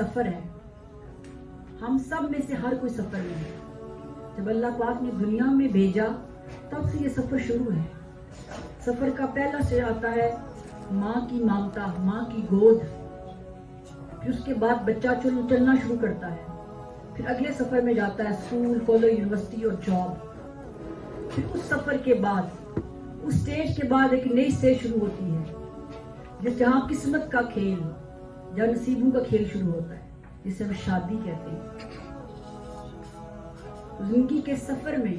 سفر ہے. ہم سب میں سے ہر کوئی سفر میں ہے. جب اللہ پاک نے دنیا میں بھیجا تب سے یہ سفر شروع ہے. سفر کا پہلا سٹیج آتا ہے ماں کی مامتا، ماں کی گود. پھر اس کے بعد بچہ چلنا شروع کرتا ہے. پھر اگلے سفر میں جاتا ہے اسکول، کالج، یونیورسٹی اور جاب. پھر اس سفر کے بعد، اس سٹیج کے بعد ایک نئی سٹیج شروع ہوتی ہے جہاں قسمت کا کھیل، جہاں نصیبوں کا کھیل شروع ہوتا ہے، جسے ہم شادی کہتے ہیں. زندگی کے سفر میں،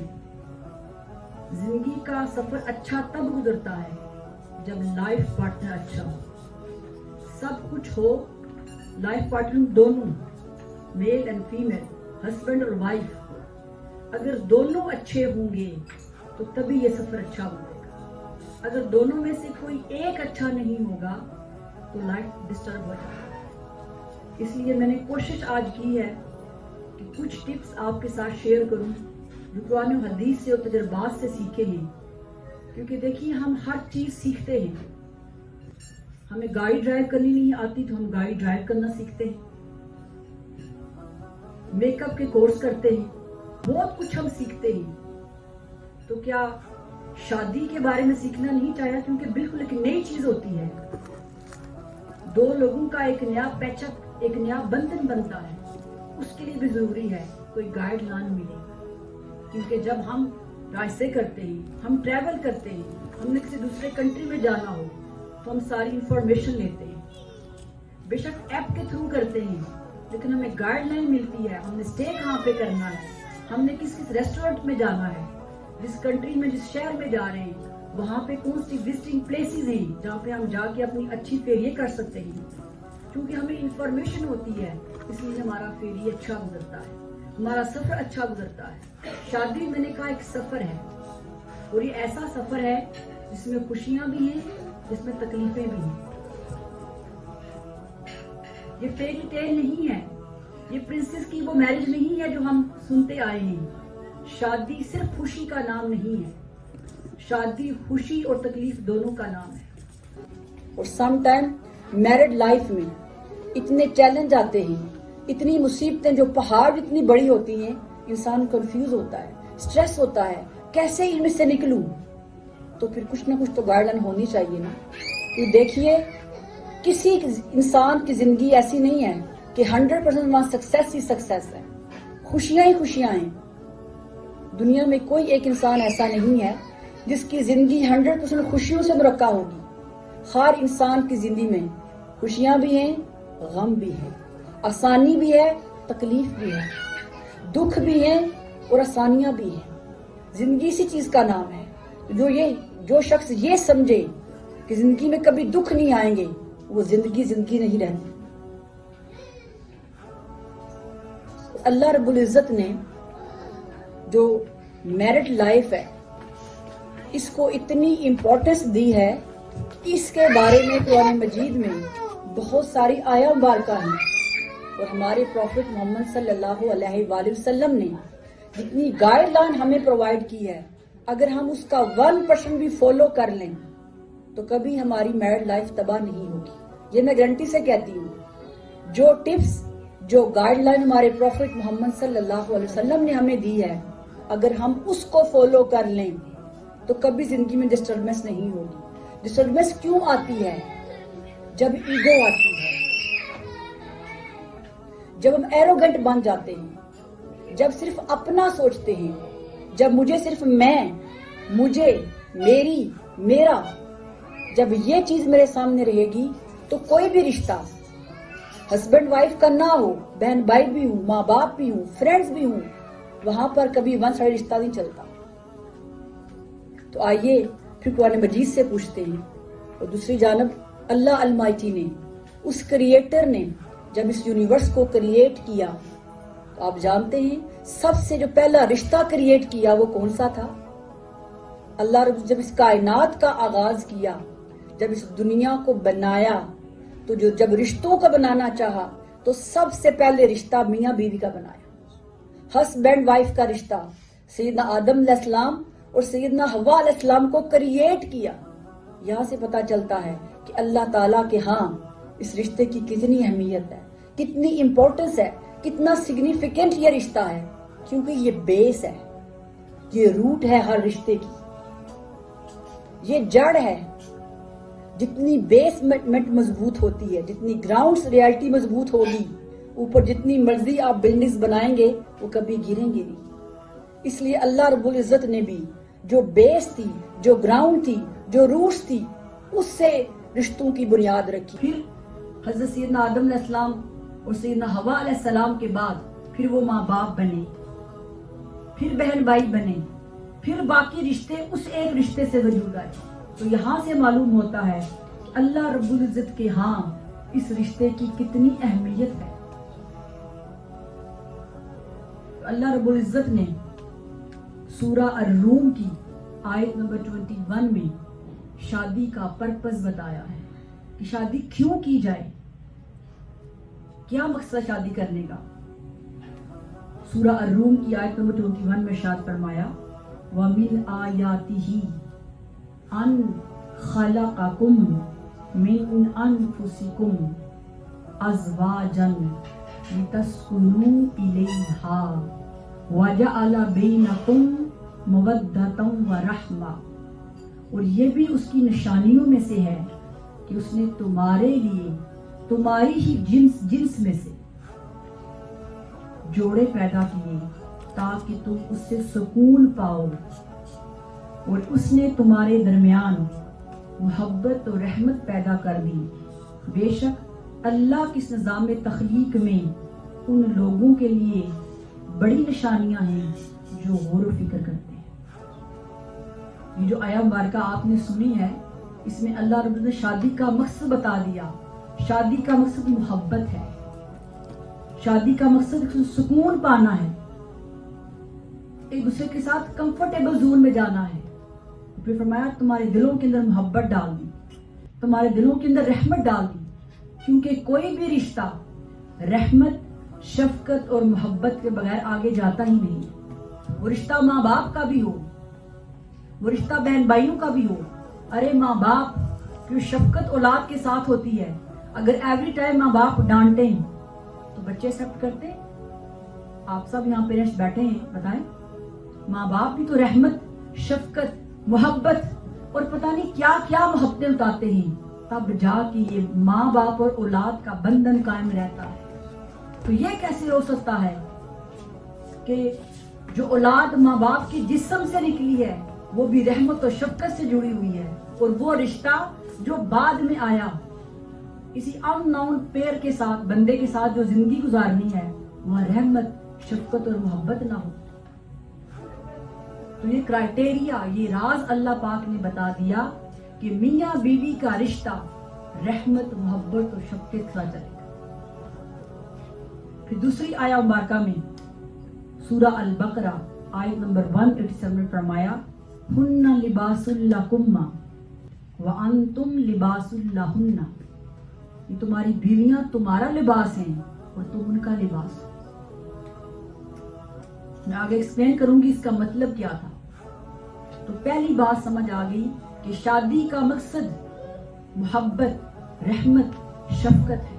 زندگی کا سفر اچھا تب گزرتا ہے جب لائف پارٹنر اچھا ہو. سب کچھ ہو، لائف پارٹنر دونوں، میل اینڈ فیمیل، ہسبینڈ اور وائف، اگر دونوں اچھے ہوں گے تو تبھی یہ سفر اچھا بنے گا. اگر دونوں میں سے کوئی ایک اچھا نہیں ہوگا تو لائف ڈسٹرب ہو جائے گا. اس لیے میں نے کوشش آج کی ہے کہ کچھ ٹپس آپ کے ساتھ شیئر کروں جو قرآن و حدیث سے اور تجربات سے سیکھے ہیں. کیونکہ دیکھیے ہم ہر چیز سیکھتے ہیں. ہمیں گاڑی ڈرائیو کرنی نہیں آتی تو ہم گاڑی ڈرائیو کرنا سیکھتے ہیں. میک اپ کے کورس کرتے ہیں. بہت کچھ ہم سیکھتے ہیں. تو کیا شادی کے بارے میں سیکھنا نہیں چاہیے؟ کیونکہ بالکل ایک نئی چیز ہوتی ہے. دو لوگوں کا ایک نیا پیچ اپ، ایک نیا بندھن بنتا ہے. اس کے لیے بھی ضروری ہے کوئی گائیڈ لائن ملے. کیونکہ جب ہم راستے کرتے ہیں، ہم ٹریول کرتے ہیں، ہم نے کسی دوسرے کنٹری میں جانا ہو تو ہم ساری انفارمیشن لیتے ہیں. بے شک ایپ کے تھرو کرتے ہیں، لیکن ہمیں گائیڈ لائن ملتی ہے. ہم نے اسٹے کہاں پہ کرنا ہے، ہم نے کس ریسٹورینٹ میں جانا ہے، جس کنٹری میں، جس شہر میں جا رہے ہیں وہاں پہ کون سی وزٹنگ پلیسز ہیں جہاں پہ ہم جا کے اپنی اچھی فیری کر سکتے ہیں. کیونکہ ہمیں انفارمیشن ہوتی ہے، اس لیے ہمارا فیری اچھا گزرتا ہے، ہمارا سفر اچھا گزرتا ہے. شادی میں نے کہا ایک سفر ہے، اور یہ ایسا سفر ہے جس میں خوشیاں بھی ہیں، جس میں تکلیفیں بھی ہیں. یہ فیری ٹیل نہیں ہے، یہ پرنسس کی وہ میرج نہیں ہے جو ہم سنتے آئے ہیں. شادی صرف خوشی کا نام نہیں ہے، شادی خوشی اور تکلیف دونوں کا نام ہے. اور سم ٹائم میرڈ لائف میں اتنے چیلنج آتے ہیں، اتنی مصیبتیں جو پہاڑ اتنی بڑی ہوتی ہیں، انسان کنفیوز ہوتا ہے، سٹریس ہوتا ہے، کیسے ان میں سے نکلوں. تو پھر کچھ نہ کچھ تو گائیڈ لائن ہونی چاہیے نا. یہ دیکھیے کسی انسان کی زندگی ایسی نہیں ہے کہ 100% وہاں سکسیس ہی سکسیس ہے، خوشیاں ہی خوشیاں ہیں. دنیا میں کوئی ایک انسان ایسا نہیں ہے جس کی زندگی 100% خوشیوں سے مرکع ہوگی. ہر انسان کی زندگی میں خوشیاں بھی ہیں، غم بھی ہے، آسانی بھی ہے، تکلیف بھی ہے، دکھ بھی ہے اور آسانیاں بھی ہیں. زندگی اسی چیز کا نام ہے. جو شخص یہ سمجھے کہ زندگی میں کبھی دکھ نہیں آئیں گے، وہ زندگی نہیں رہتی. اللہ رب العزت نے جو میرڈ لائف ہے اس کو اتنی امپورٹنس دی ہے کہ اس کے بارے میں قرآن مجید میں بہت ساری آیات مبارکہ ہیں. اور ہمارے پروفٹ محمد صلی اللہ علیہ وآلہ وسلم نے جتنی گائیڈ لائن ہمیں پرووائڈ کی ہے، اگر ہم اس کا 1% بھی فالو کر لیں تو کبھی ہماری میرڈ لائف تباہ نہیں ہوگی. یہ میں گارنٹی سے کہتی ہوں. جو ٹپس، جو گائیڈ لائن ہمارے پروفٹ محمد صلی اللہ علیہ وسلم نے ہمیں دی ہے، اگر ہم اس کو فالو کر لیں تو کبھی زندگی میں ڈسٹربنس نہیں ہوگی. ڈسٹربنس کیوں آتی ہے؟ جب ایگو آتی ہے، جب ہم ایروگنٹ بن جاتے ہیں، جب صرف اپنا سوچتے ہیں، جب مجھے صرف میں، مجھے، میری، میرا، جب یہ چیز میرے سامنے رہے گی تو کوئی بھی رشتہ ہسبینڈ وائف کا نہ ہو، بہن بھائی بھی ہوں، ماں باپ بھی ہوں، فرینڈز بھی ہوں، وہاں پر کبھی ون سائڈ رشتہ نہیں چلتا. تو آئیے پھر قرآن مجید سے پوچھتے ہیں. اور دوسری جانب اللہ المائٹی نے، اس کریٹر نے جب اس یونیورس کو کریٹ کیا تو آپ جانتے ہیں سب سے جو پہلا رشتہ کریٹ کیا وہ کون سا تھا؟ اللہ رب جب اس کائنات کا آغاز کیا، جب اس دنیا کو بنایا تو جب رشتوں کا بنانا چاہا تو سب سے پہلے رشتہ میاں بیوی کا بنایا. ہسبینڈ وائف کا رشتہ سیدنا آدم علیہ السلام اور سیدنا حوا علیہ السلام کو کریٹ کیا. یہاں سے پتا چلتا ہے کہ اللہ تعالیٰ کے ہاں اس رشتے کی کتنی اہمیت ہے، کتنی امپورٹنس ہے، کتنا سگنیفیکنٹ یہ رشتہ ہے، کیونکہ یہ بیس ہے، یہ روٹ ہے ہر رشتے کی، یہ جڑ ہے۔ جتنی بیسمنٹ مضبوط ہوتی ہے، جتنی گراؤنڈز ریالٹی مضبوط ہوگی، اوپر جتنی مرضی آپ بلڈنگز بنائیں گے وہ کبھی گریں گے نہیں۔ اس لیے اللہ رب العزت نے بھی جو بیس تھی، جو گراؤنڈ تھی، جو روٹس تھی، اس سے رشتوں کی بنیاد رکھی۔ پھر حضرت سیدنا آدم علیہ السلام اور سیدنا حوا علیہ السلام کے بعد پھر وہ ماں باپ بنے، پھر بہن بھائی بنے، پھر باقی رشتے اس ایک رشتے سے وجود آئے۔ تو یہاں سے معلوم ہوتا ہے کہ اللہ رب العزت کے ہاں اس رشتے کی کتنی اہمیت ہے۔ اللہ رب العزت نے سورہ الروم کی آیت نمبر 21 میں شادی کا پرپس بتایا ہے کہ شادی کیوں کی جائے، کیا مقصد شادی کرنے کا۔ سورہ الروم کی آیت نمبر 21 میں ارشاد فرمایا وَمِنْ آیَاتِهِ ان خلقکم من انفسکم ازواجا لتسکنوا الیہا وجعل بینکم مودۃ ورحمہ، اور یہ بھی اس کی نشانیوں میں سے ہے کہ اس نے تمہارے لیے تمہاری ہی جنس میں سے جوڑے پیدا کیے تاکہ تم اس سے سکون پاؤ، اور اس نے تمہارے درمیان محبت اور رحمت پیدا کر دی۔ بے شک اللہ کی اس نظام تخلیق میں ان لوگوں کے لیے بڑی نشانیاں ہیں جو غور و فکر کرتے ہیں۔ یہ جو آیہ مبارکہ آپ نے سنی ہے، اس میں اللہ رب نے شادی کا مقصد بتا دیا۔ شادی کا مقصد محبت ہے، شادی کا مقصد سکون پانا ہے، ایک دوسرے کے ساتھ کمفرٹیبل زون میں جانا ہے۔ پھر فرمایا تمہارے دلوں کے اندر محبت ڈال دی، تمہارے دلوں کے اندر رحمت ڈال دی، کیونکہ کوئی بھی رشتہ رحمت، شفقت اور محبت کے بغیر آگے جاتا ہی نہیں۔ وہ رشتہ ماں باپ کا بھی ہو، وہ رشتہ بہن بھائیوں کا بھی ہو۔ ارے ماں باپ کی شفقت اولاد کے ساتھ ہوتی ہے، اگر ایوری ٹائم ماں باپ ڈانٹیں تو بچے ایکسپٹ کرتے؟ آپ سب یہاں پیرنٹس بیٹھے ہیں، بتائیں، ماں باپ بھی تو رحمت، شفقت، محبت اور پتہ نہیں کیا کیا محبتیں اتارتے ہیں، تب جا کے یہ ماں باپ اور اولاد کا بندھن قائم رہتا ہے۔ تو یہ کیسے ہو سکتا ہے کہ جو اولاد ماں باپ کی جسم سے نکلی ہے وہ بھی رحمت اور شفقت سے جڑی ہوئی ہے، اور وہ رشتہ جو بعد میں آیا کسی ان نون پیئر کے ساتھ، بندے کے ساتھ جو زندگی گزارنی ہے، وہ رحمت، شفقت اور محبت نہ ہو۔ تو یہ کرائٹیریا، یہ راز اللہ پاک نے بتا دیا کہ میاں بیوی کا رشتہ رحمت، محبت اور شفقت کے ساتھ چلے گا۔ پھر دوسری آیہ مبارکہ میں سورہ البقرہ آیت نمبر 187 میں فرمایا ہن لباس لکم وانتم لباس لہن، یہ تمہاری بیویاں تمہارا لباس ہیں اور تم ان کا لباس۔ میں آگے ایکسپلین کروں گی اس کا مطلب کیا تھا۔ تو پہلی بات سمجھ آ گئی کہ شادی کا مقصد محبت، رحمت، شفقت ہے۔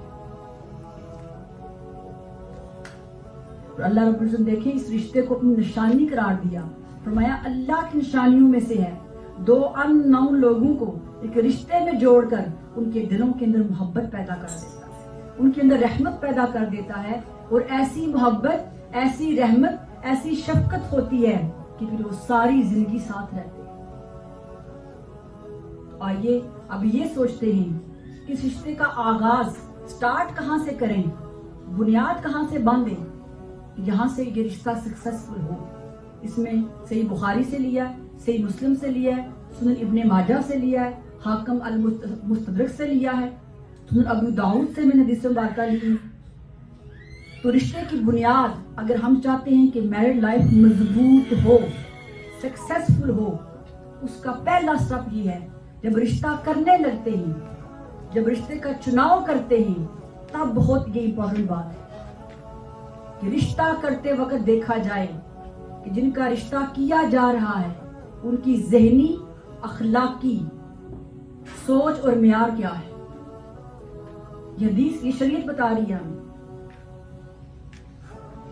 اور اللہ رب العزت دیکھیں اس رشتے کو اپنی نشانی قرار دیا، فرمایا اللہ کی نشانیوں میں سے ہے دو ان نون لوگوں کو ایک رشتے میں جوڑ کر ان کے دلوں کے اندر محبت پیدا کر دیتا ہے، ان کے اندر رحمت پیدا کر دیتا ہے، اور ایسی محبت، ایسی رحمت، ایسی شفقت ہوتی ہے کہ پھر وہ ساری زندگی ساتھ رہتے ہیں۔ تو آئیے اب یہ سوچتے ہیں کہ اس رشتے کا آغاز سٹارٹ کہاں سے کریں، بنیاد کہاں سے باندھیں، یہاں سے یہ رشتہ سکسیسفل ہو۔ اس میں صحیح بخاری سے لیا ہے، صحیح مسلم سے لیا ہے، سنن ابن ماجہ سے لیا ہے، حاکم المستدرک سے لیا ہے، سنن ابو داؤد سے میں نے حدیث مبارکہ لی۔ تو رشتے کی بنیاد اگر ہم چاہتے ہیں کہ میرڈ لائف مضبوط ہو، سکسیسفل ہو، اس کا پہلا سٹیپ یہ ہے جب رشتہ کرنے لگتے ہیں، جب رشتے کا چناؤ کرتے ہیں، تب بہت یہ امپورٹنٹ بات ہے کہ رشتہ کرتے وقت دیکھا جائے کہ جن کا رشتہ کیا جا رہا ہے ان کی ذہنی، اخلاقی سوچ اور معیار کیا ہے۔ یہ حدیث، یہ شریعت بتا رہی ہے ہمیں